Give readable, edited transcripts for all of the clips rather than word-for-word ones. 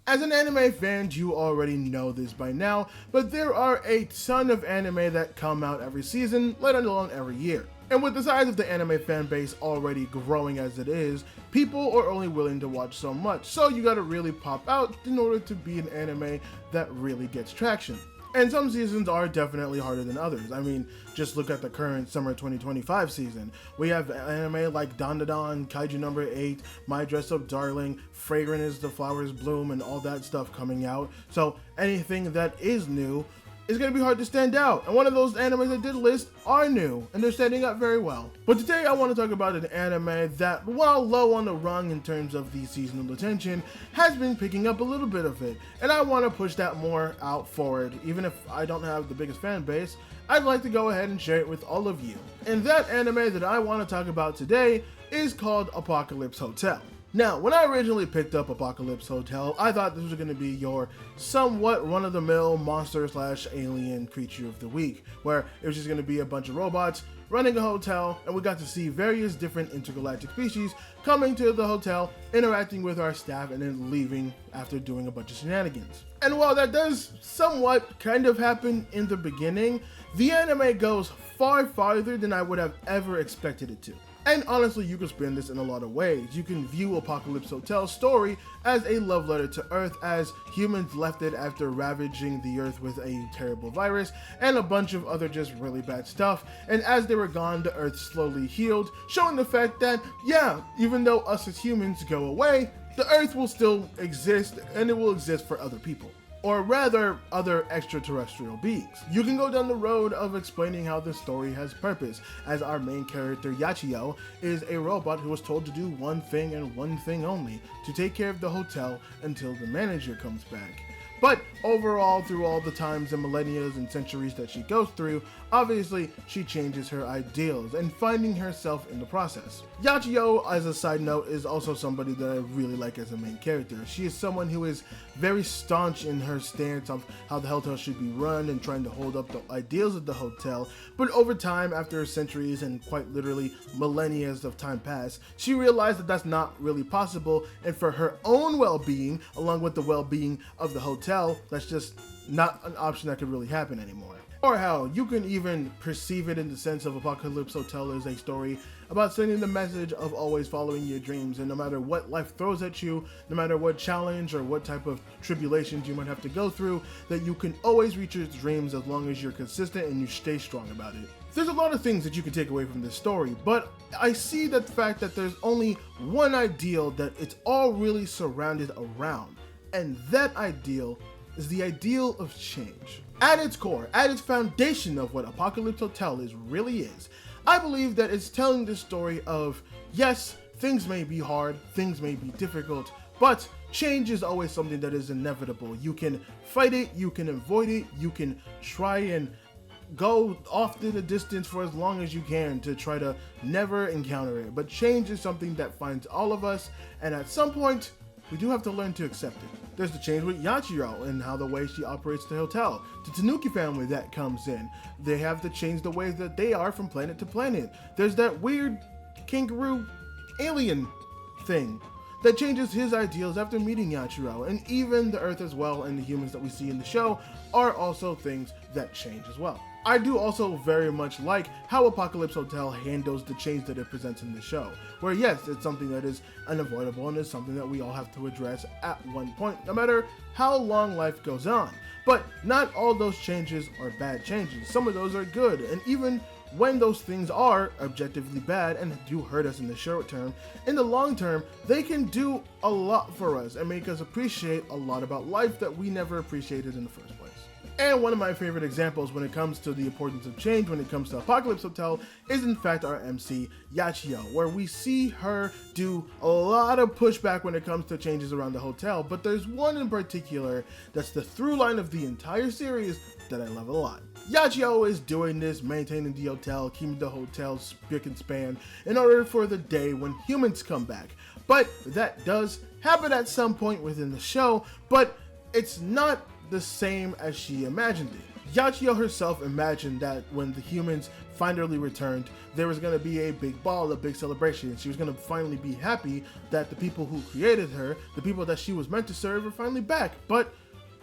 As an anime fan, you already know this by now, but there are a ton of anime that come out every season, let alone every year. And with the size of the anime fan base already growing as it is, people are only willing to watch so much, so you gotta really pop out in order to be an anime that really gets traction. And some seasons are definitely harder than others. I mean, just look at the current summer 2025 season. We have anime like Dandadan, Kaiju Number 8, My Dress Up Darling, Fragrant as the Flowers Bloom, and all that stuff coming out. So anything that is new is going to be hard to stand out, and one of those animes I did list are new, and they're standing up very well. But today I want to talk about an anime that, while low on the rung in terms of the seasonal attention, has been picking up a little bit of it, and I want to push that more out forward. Even if I don't have the biggest fan base, I'd like to go ahead and share it with all of you. And that anime that I want to talk about today is called Apocalypse Hotel. Now, when I originally picked up Apocalypse Hotel, I thought this was going to be your somewhat run-of-the-mill monster/alien creature of the week, where it was just going to be a bunch of robots running a hotel, and we got to see various different intergalactic species coming to the hotel, interacting with our staff, and then leaving after doing a bunch of shenanigans. And while that does somewhat kind of happen in the beginning, the anime goes far farther than I would have ever expected it to. And honestly, you can spin this in a lot of ways. You can view Apocalypse Hotel's story as a love letter to Earth, as humans left it after ravaging the Earth with a terrible virus and a bunch of other just really bad stuff. And as they were gone, the Earth slowly healed, showing the fact that, yeah, even though us as humans go away, the Earth will still exist, and it will exist for other people. Or rather, other extraterrestrial beings. You can go down the road of explaining how the story has purpose, as our main character Yachio is a robot who was told to do one thing and one thing only, to take care of the hotel until the manager comes back. But overall, through all the times and millennia and centuries that she goes through, obviously she changes her ideals and finding herself in the process. Yachio, as a side note, is also somebody that I really like as a main character. She is someone who is very staunch in her stance of how the hotel should be run and trying to hold up the ideals of the hotel, but over time, after centuries and quite literally millennia of time pass, she realized that that's not really possible, and for her own well-being, along with the well-being of the hotel, that's just not an option that could really happen anymore. Or hell, you can even perceive it in the sense of Apocalypse Hotel as a story about sending the message of always following your dreams, and no matter what life throws at you, no matter what challenge or what type of tribulations you might have to go through, that you can always reach your dreams as long as you're consistent and you stay strong about it. There's a lot of things that you can take away from this story, but I see that the fact that there's only one ideal that it's all really surrounded around, and that ideal is the ideal of change. At its core, at its foundation of what Apocalypse Hotel really is, I believe that it's telling the story of, yes, things may be hard, things may be difficult, but change is always something that is inevitable. You can fight it, you can avoid it, you can try and go off to the distance for as long as you can to try to never encounter it. But change is something that finds all of us, and at some point, we do have to learn to accept it. There's the change with Yachiro and how the way she operates the hotel. The Tanuki family that comes in. They have to change the ways that they are from planet to planet. There's that weird kangaroo alien thing that changes his ideals after meeting Yachiro. And even the Earth as well and the humans that we see in the show are also things that change as well. I do also very much like how Apocalypse Hotel handles the change that it presents in the show, where yes, it's something that is unavoidable and it's something that we all have to address at one point, no matter how long life goes on. But not all those changes are bad changes. Some of those are good, and even when those things are objectively bad and do hurt us in the short term, in the long term, they can do a lot for us and make us appreciate a lot about life that we never appreciated in the first place. And one of my favorite examples when it comes to the importance of change when it comes to Apocalypse Hotel is in fact our MC, Yachio, where we see her do a lot of pushback when it comes to changes around the hotel, but there's one in particular that's the through line of the entire series that I love a lot. Yachio is doing this, maintaining the hotel, keeping the hotel spick and span in order for the day when humans come back. But that does happen at some point within the show, but it's not the same as she imagined it. Yachio herself imagined that when the humans finally returned, there was going to be a big ball, a big celebration. She was going to finally be happy that the people who created her, the people that she was meant to serve, are finally back. But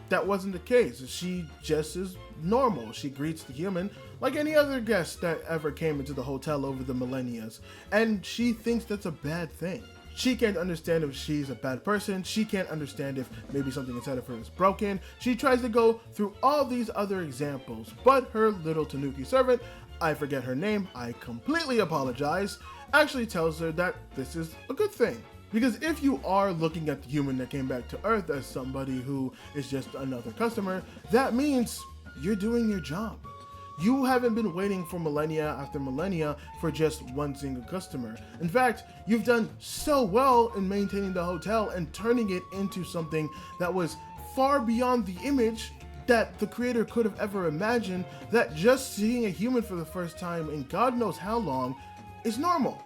that wasn't the case. She just is normal. She greets the human like any other guest that ever came into the hotel over the millennia, and she thinks that's a bad thing. She can't understand if she's a bad person. She can't understand if maybe something inside of her is broken. She tries to go through all these other examples, but her little Tanuki servant, I forget her name, I completely apologize, actually tells her that this is a good thing. Because if you are looking at the human that came back to Earth as somebody who is just another customer, that means you're doing your job. You haven't been waiting for millennia after millennia for just one single customer. In fact, you've done so well in maintaining the hotel and turning it into something that was far beyond the image that the creator could have ever imagined, that just seeing a human for the first time in God knows how long is normal.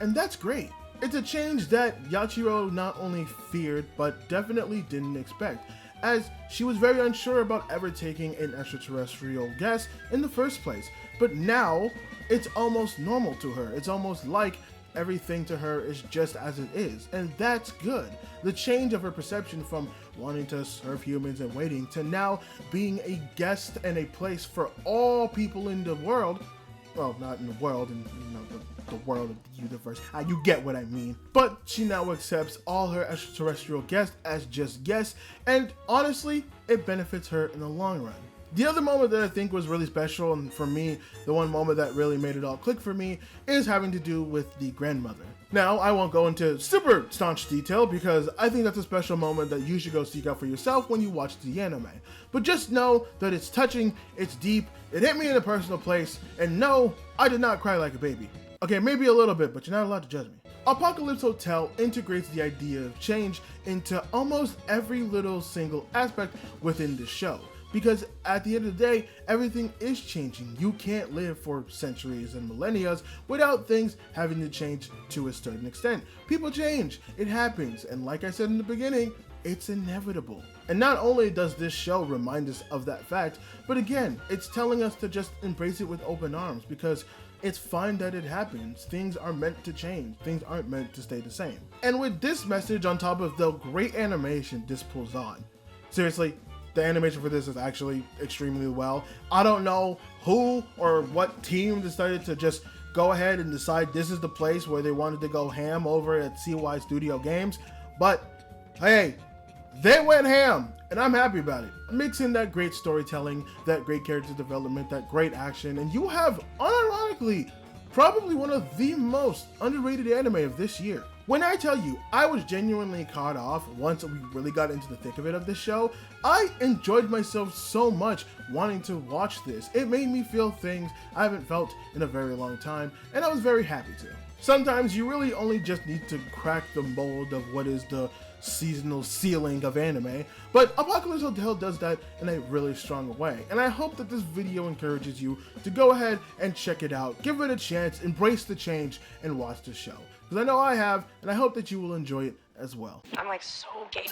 And that's great. It's a change that Yachiro not only feared, but definitely didn't expect, as she was very unsure about ever taking an extraterrestrial guest in the first place. But now, it's almost normal to her. It's almost like everything to her is just as it is, and that's good. The change of her perception from wanting to serve humans and waiting to now being a guest and a place for all people in the world. Well, not in the world, in the world of the universe. You get what I mean. But she now accepts all her extraterrestrial guests as just guests, and honestly, it benefits her in the long run. The other moment that I think was really special, and for me, the one moment that really made it all click for me, is having to do with the grandmother. Now, I won't go into super staunch detail because I think that's a special moment that you should go seek out for yourself when you watch the anime. But just know that it's touching, it's deep, it hit me in a personal place, and no, I did not cry like a baby. Okay, maybe a little bit, but you're not allowed to judge me. Apocalypse Hotel integrates the idea of change into almost every little single aspect within the show. Because at the end of the day, everything is changing. You can't live for centuries and millennia without things having to change to a certain extent. People change, it happens, and like I said in the beginning, it's inevitable. And not only does this show remind us of that fact, but again, it's telling us to just embrace it with open arms, because it's fine that it happens. Things are meant to change. Things aren't meant to stay the same. And with this message on top of the great animation this pulls on, seriously, the animation for this is actually extremely well. I don't know who or what team decided to just go ahead and decide this is the place where they wanted to go ham over at CY Studio Games, but hey, they went ham, and I'm happy about it. Mix in that great storytelling, that great character development, that great action, and you have, unironically, probably one of the most underrated anime of this year. When I tell you, I was genuinely caught off once we really got into the thick of it of this show. I enjoyed myself so much wanting to watch this. It made me feel things I haven't felt in a very long time, and I was very happy to. Sometimes you really only just need to crack the mold of what is the seasonal ceiling of anime, but Apocalypse Hotel does that in a really strong way, and I hope that this video encourages you to go ahead and check it out, give it a chance, embrace the change, and watch the show. Because I know I have, and I hope that you will enjoy it as well. I'm like so gay.